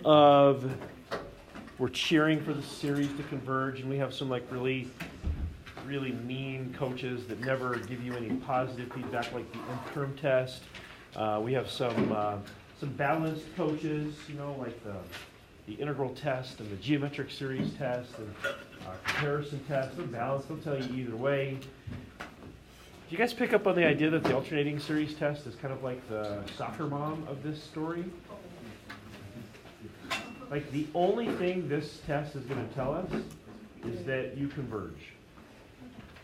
of we're cheering for the series to converge, and we have some like really mean coaches that never give you any positive feedback, like the nth term test. We have some balanced coaches, like the integral test and the geometric series test and comparison test. They're balanced. They'll tell you either way. Do you guys pick up on the idea that the alternating series test is kind of like the soccer mom of this story? Like the only thing this test is going to tell us is that you converge.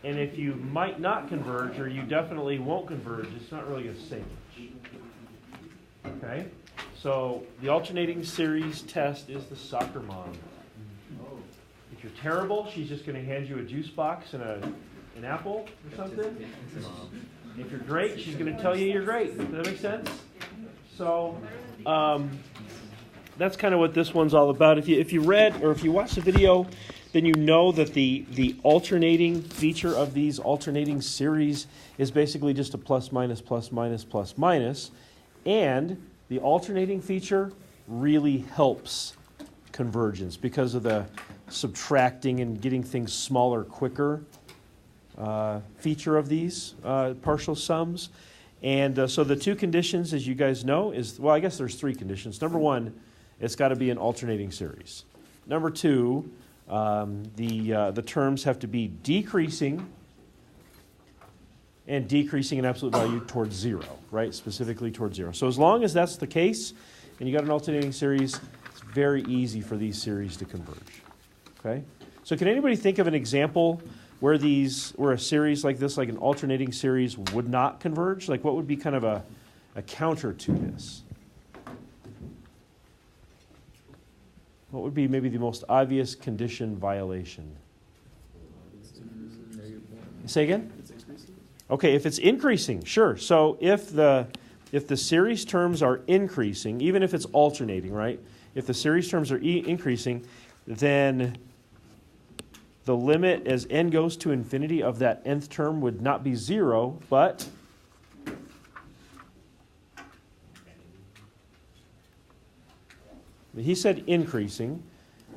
And if you might not converge or you definitely won't converge, it's not really going to say much. Okay? So the alternating series test is the soccer mom. If you're terrible, she's just going to hand you a juice box and an apple or something. If you're great, she's going to tell you you're great. Does that make sense? So that's kind of what this one's all about. If you read or if you watched the video, then you know that the alternating feature of these alternating series is basically just a plus, minus, plus, minus, plus, minus. And the alternating feature really helps convergence because of the subtracting and getting things smaller quicker feature of these partial sums. And so the two conditions, as you guys know, I guess there's three conditions. Number one, it's got to be an alternating series. Number two, the terms have to be decreasing and decreasing in absolute value towards zero, right? Specifically towards zero. So as long as that's the case and you got an alternating series, it's very easy for these series to converge. Okay? So can anybody think of an example where a series like this, like an alternating series, would not converge? Like what would be kind of a counter to this? What would be maybe the most obvious condition violation? Say again? Okay, if it's increasing, sure. So if the series terms are increasing, even if it's alternating, right? If the series terms are increasing, then the limit as n goes to infinity of that nth term would not be zero, but he said increasing,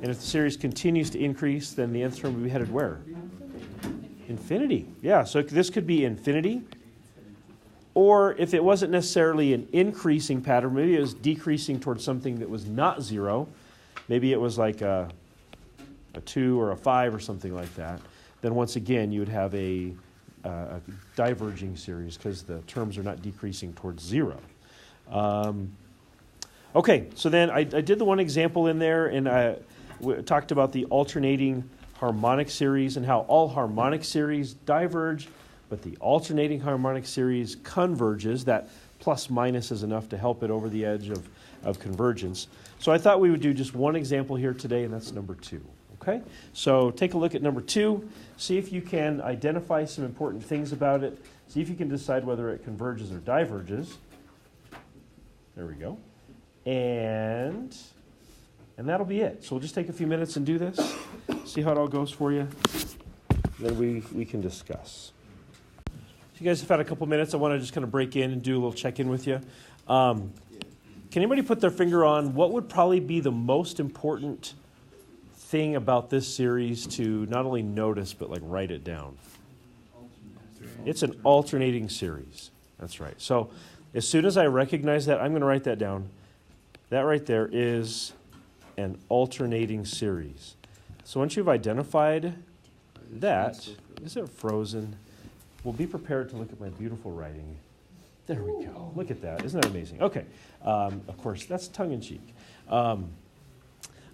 and if the series continues to increase, then the nth term would be headed where? Infinity. Yeah, so this could be infinity. Or if it wasn't necessarily an increasing pattern, maybe it was decreasing towards something that was not zero. Maybe it was like a 2 or a 5 or something like that. Then once again, you would have a diverging series because the terms are not decreasing towards zero. Okay, so then I did the one example in there, and we talked about the alternating harmonic series and how all harmonic series diverge, but the alternating harmonic series converges. That plus minus is enough to help it over the edge of convergence. So I thought we would do just one example here today, and that's number 2. Okay? So take a look at number 2. See if you can identify some important things about it. See if you can decide whether it converges or diverges. There we go. And that'll be it. So we'll just take a few minutes and do this. See how it all goes for you. Then we can discuss. So you guys have had a couple minutes. I want to just kind of break in and do a little check-in with you. Can anybody put their finger on what would probably be the most important thing about this series to not only notice, but like write it down? It's an alternating series. That's right. So as soon as I recognize that, I'm going to write that down. That right there is an alternating series. So once you've identified that, is it frozen? Well, be prepared to look at my beautiful writing. There we go. Look at that. Isn't that amazing? Okay. Of course, that's tongue-in-cheek.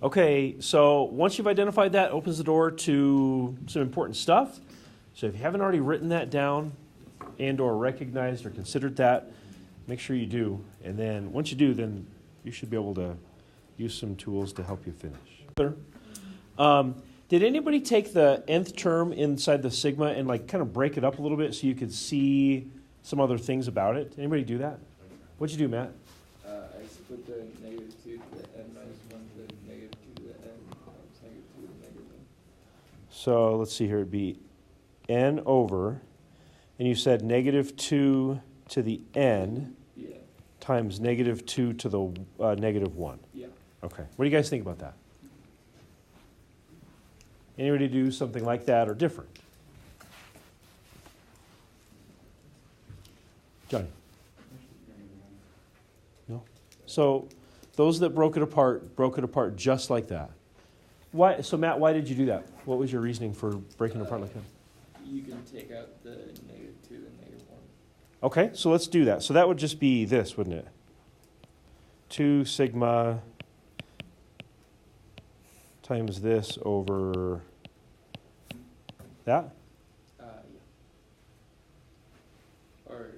Okay, so once you've identified that, opens the door to some important stuff. So if you haven't already written that down and or recognized or considered that, make sure you do. And then once you do, then you should be able to use some tools to help you finish. Did anybody take the nth term inside the sigma and like kind of break it up a little bit so you could see some other things about it? Anybody do that? What'd you do, Matt? I split the -2 to the n minus 1 to the -2 to the n times -2 to the -1. So let's see here. It'd be n over, and you said -2 to the n times -2 to the -1. Yeah. Okay. What do you guys think about that? Anybody do something like that or different? Johnny? No? So those that broke it apart just like that. Why? So Matt, why did you do that? What was your reasoning for breaking it apart like that? You can take out the -2 and -1. Okay, so let's do that. So that would just be this, wouldn't it? 2 sigma times this over that? Yeah. Or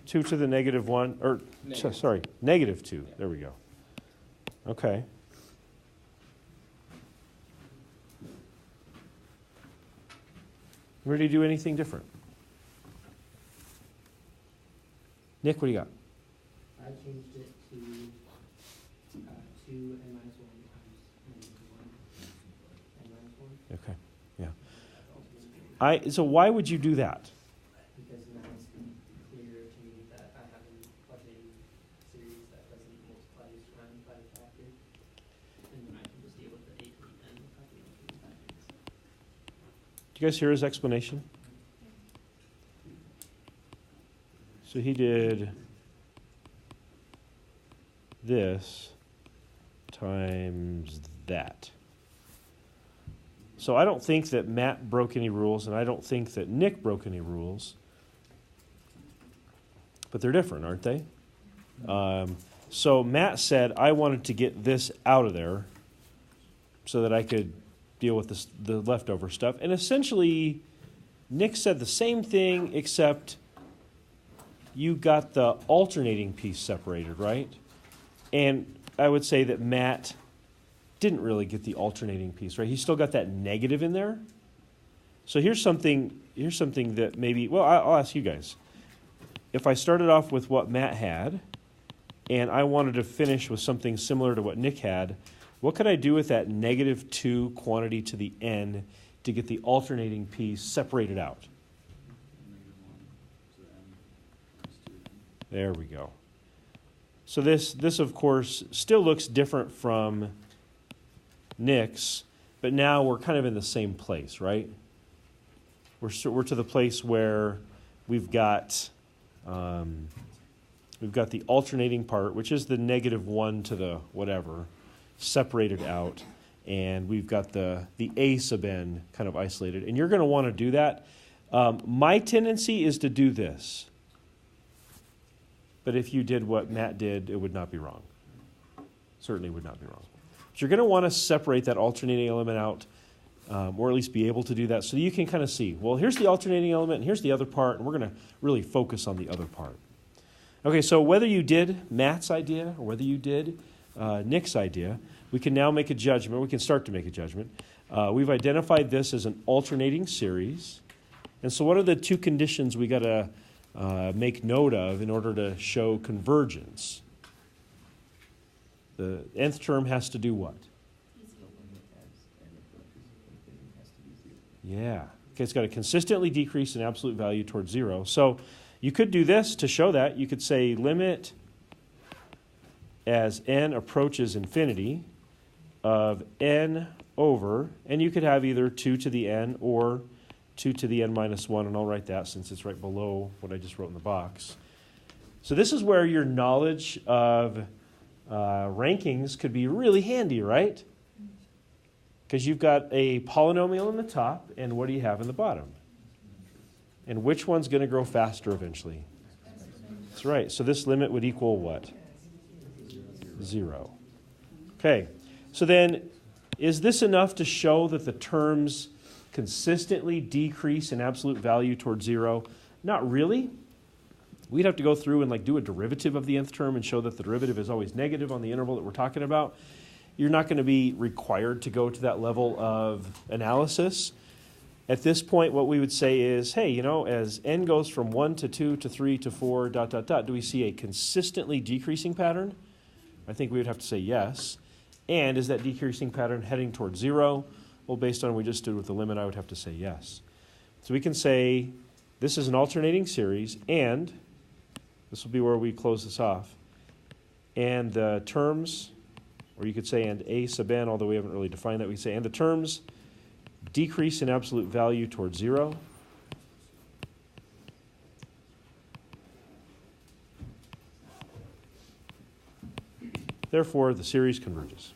2 to the -1, or, Negative. sorry, -2. Yeah. There we go. Okay. Ready to do anything different? Nick, what do you got? I changed it to 2 n minus 1 times -1 n minus 1. Okay, yeah. So why would you do that? Because now it's clearer to me that I have an alternating series that doesn't multiply each time by a factor. And then I can just deal with the 8 to the n without the alternating factors. Do you guys hear his explanation? So he did this times that. So I don't think that Matt broke any rules, and I don't think that Nick broke any rules. But they're different, aren't they? So Matt said, I wanted to get this out of there so that I could deal with the leftover stuff. And essentially, Nick said the same thing, except you got the alternating piece separated, right? And I would say that Matt didn't really get the alternating piece, right? He still got that negative in there. So here's something that maybe, well, I'll ask you guys. If I started off with what Matt had, and I wanted to finish with something similar to what Nick had, what could I do with that -2 quantity to the n to get the alternating piece separated out? There we go. So this of course still looks different from Nick's, but now we're kind of in the same place, right? We're to the place where we've got the alternating part, which is the -1 to the whatever, separated out, and we've got the a sub n kind of isolated. And you're going to want to do that. My tendency is to do this. But if you did what Matt did, it would not be wrong. Certainly would not be wrong. But you're going to want to separate that alternating element out, or at least be able to do that, so you can kind of see, well, here's the alternating element, and here's the other part, and we're going to really focus on the other part. Okay, so whether you did Matt's idea or whether you did Nick's idea, we can now make a judgment. We can start to make a judgment. We've identified this as an alternating series. And so what are the 2 conditions we got to make note of in order to show convergence? The nth term has to do what? Yeah. Okay, it's got to consistently decrease in absolute value towards 0. So you could do this to show that. You could say limit as n approaches infinity of n over, and you could have either 2 to the n or 2 to the n minus 1, and I'll write that since it's right below what I just wrote in the box. So this is where your knowledge of rankings could be really handy, right? Because you've got a polynomial in the top, and what do you have in the bottom? And which one's going to grow faster eventually? That's right. So this limit would equal what? 0. Okay. So then, is this enough to show that the terms consistently decrease in absolute value towards 0? Not really. We'd have to go through and do a derivative of the nth term and show that the derivative is always negative on the interval that we're talking about. You're not going to be required to go to that level of analysis. At this point, what we would say is, hey, as n goes from 1 to 2 to 3 to 4, ... do we see a consistently decreasing pattern? I think we would have to say yes. And is that decreasing pattern heading towards 0? Well, based on what we just did with the limit, I would have to say yes. So we can say this is an alternating series, and this will be where we close this off. And the terms Or you could say and a sub n, although we haven't really defined that. We say and the terms decrease in absolute value towards 0. Therefore, the series converges.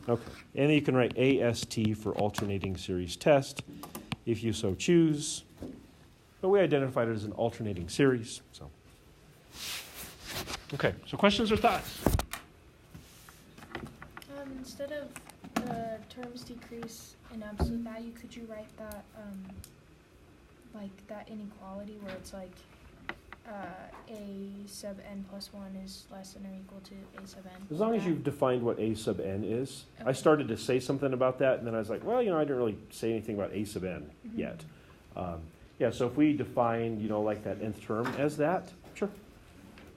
Okay, and then you can write AST for alternating series test if you so choose. But we identified it as an alternating series. So, okay, so questions or thoughts? Instead of the terms decrease in absolute value, could you write that like that inequality where it's like a sub n plus 1 is less than or equal to a sub n? As long as That- you've defined what a sub n is. I Okay. started to say something about that, and then I was like, well, I didn't really say anything about a sub n Mhm. yet. Yeah, so if we define, like that nth term as that, sure.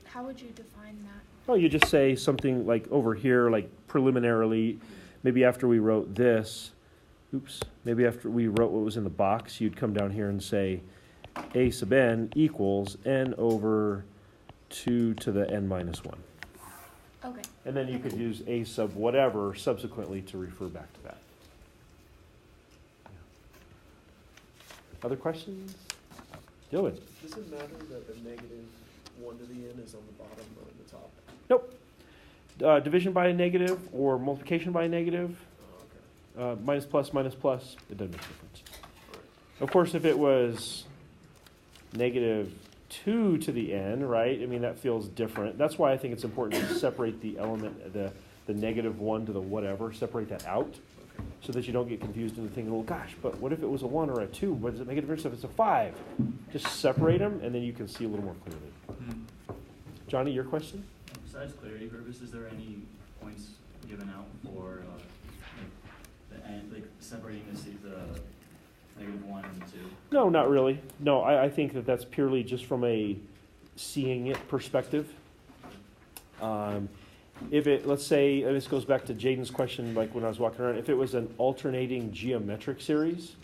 How would you define that? Oh, you just say something like over here, like preliminarily, maybe after we wrote this, maybe after we wrote what was in the box, you'd come down here and say a sub n equals n over 2 to the n minus 1. Okay. And then you could use a sub whatever subsequently to refer back to that. Other questions? Dylan? Does it matter that the negative 1 to the n is on the bottom or on the top? Nope. Division by a negative or multiplication by a negative, Oh, okay. minus plus, it doesn't make a difference. Of course, if it was negative 2 to the n, right? I mean, that feels different. That's why I think it's important to separate the element, the negative 1 to the whatever, separate that out Okay. so that you don't get confused into thinking, well, gosh, but what if it was a 1 or a 2? What does it make a difference if it's a 5? Just separate them, and then you can see a little more clearly. Johnny, your question? Besides clarity purpose, is there any points given out for the end, like separating the negative 1 and 2? No, not really. No, I think that that's purely just from a seeing it perspective. If it, let's say, and this goes back to Jaden's question, like when I was walking around, if it was an alternating geometric series,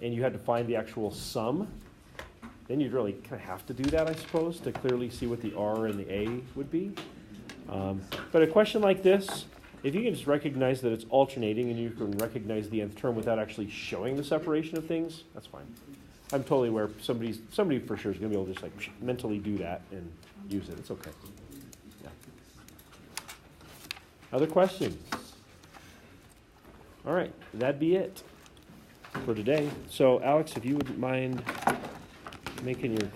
and you had to find the actual sum, then you'd really kind of have to do that, I suppose, to clearly see what the R and the A would be. But a question like this, if you can just recognize that it's alternating and you can recognize the nth term without actually showing the separation of things, that's fine. I'm totally aware somebody for sure is going to be able to just like mentally do that and use it. It's okay. Yeah. Other questions? All right, that'd be it for today. So, Alex, if you wouldn't mind making your